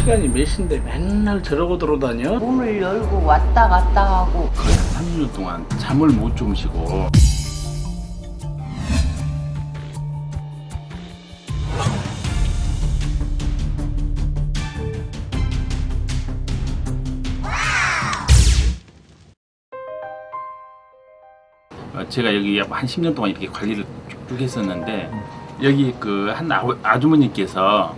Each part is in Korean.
시간이 몇 시인데 맨날 저러고 들어다녀? 문을 열고 왔다 갔다 하고. 거의 한 30년 동안 잠을 못 주무시고. 제가 여기 한 10년 동안 이렇게 관리를 쭉 했었는데, 여기 그 한 아주머니께서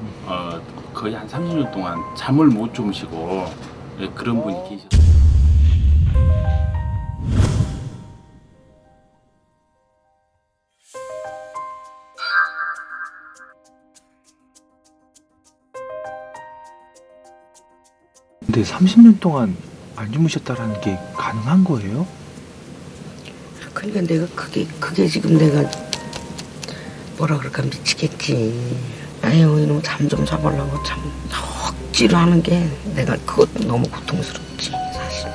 거의 한 30년 동안 잠을 못 주무시고 그런 분이 계셨어요. 근데 30년 동안 안 주무셨다라는 게 가능한 거예요? 그러니까 내가 그게 지금 내가 뭐라 그럴까 미치겠지. 아유 이놈 잠 좀 잡으려고 참 억지로 하는 게 내가 그것도 너무 고통스럽지 사실.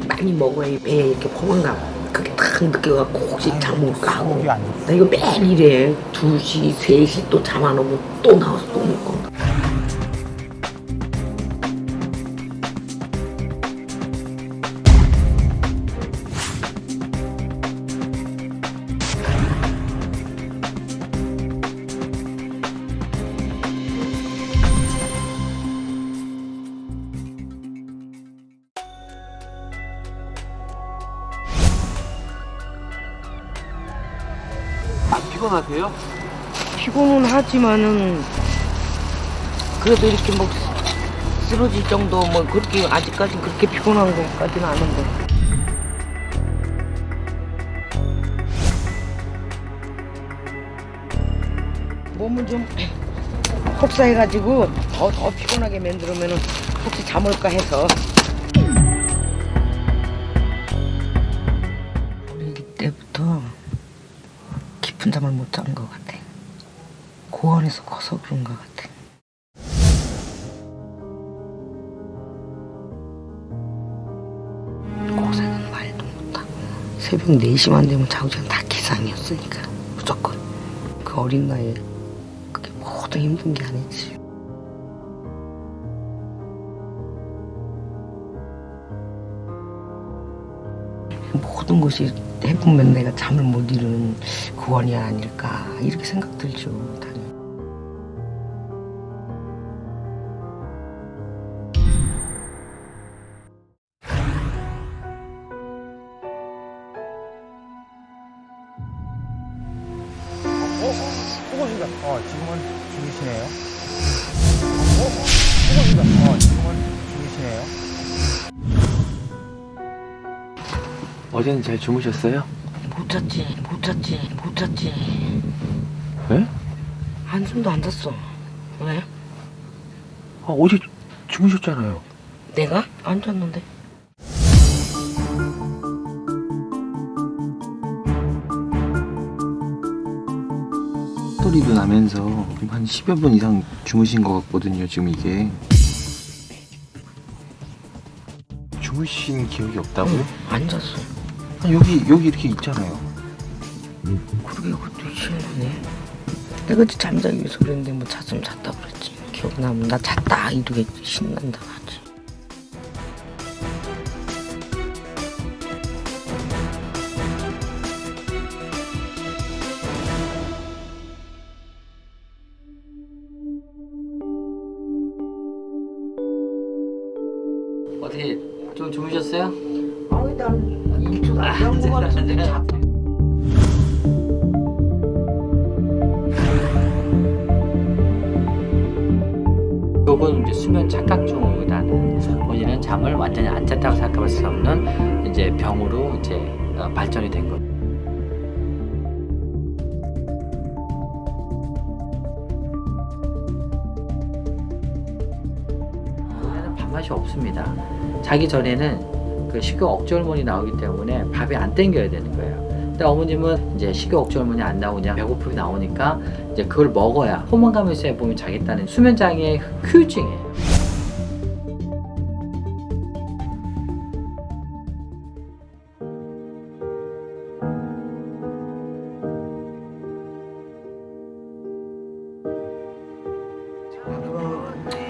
많이 먹어야 배에 이렇게 포만감 그게 딱 느껴갖고 혹시 잠올까 하고. 나 이거 매일 이래. 2시, 3시 또 잠 안 오면 또 나와서 또 먹고. 피곤하세요? 피곤은 하지만은 그래도 이렇게 뭐 쓰러질 정도 뭐 그렇게 아직까지 그렇게 피곤한 것까지는 아닌데. 몸을 좀 혹사해가지고 더 피곤하게 만들면은 혹시 잠 올까 해서. 어릴 때부터 깊은 잠을 못 잔 것 같아. 고원에서 커서 그런 것 같아. 고생은 말도 못하고 새벽 4시만 되면 자고 전다 기상이었으니까 무조건. 그 어린 나이에 그게 모두 힘든 게 아니지. 모든 것이 해보면 내가 잠을 못 이루는 고원이 아닐까 이렇게 생각 들죠. 당연히. 지금은 주무시네요. 지금은 주무시네요. 어제는 잘 주무셨어요? 못 잤지. 왜? 한숨도 안 잤어. 왜? 어제 주무셨잖아요. 내가? 안 잤는데. 소리도 나면서 한 10여 분 이상 주무신 것 같거든요. 지금 이게 주무신 기억이 없다고요? 안 잤어. 여기 이렇게 있잖아요. 그러게 그것도 희한하네. 내가 이제 잠자기 위해서 그랬는데 뭐 잤으면 잤다 그랬지. 기억나면 나 잤다 이렇게 신난다 하지. 어떻게 좀 주무셨어요? 아니 난 일주일 안 잔 것 같은데 자꾸. 요건 이제 수면 착각 증후보다는 본인은 잠을 완전히 안 잤다고 생각할 수 없는 이제 병으로 이제 발전이 된 거예요. 맛이 없습니다. 자기 전에는 그 식욕 억제 호르몬이 나오기 때문에 밥이 안 땡겨야 되는 거예요. 근데 어머님은 이제 식욕 억제 호르몬이 안 나오냐, 배고픔이 나오니까 이제 그걸 먹어야 포만감에서에 보면 자겠다는 수면장애 후유증이에요.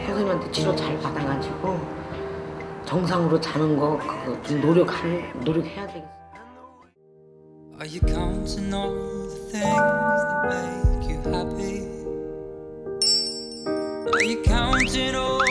선생님한테 치료 잘 받아가지고 정상으로 자는 거 그거 좀 노력해야 되겠어. Are you counting all the things that make you happy? Are you counting all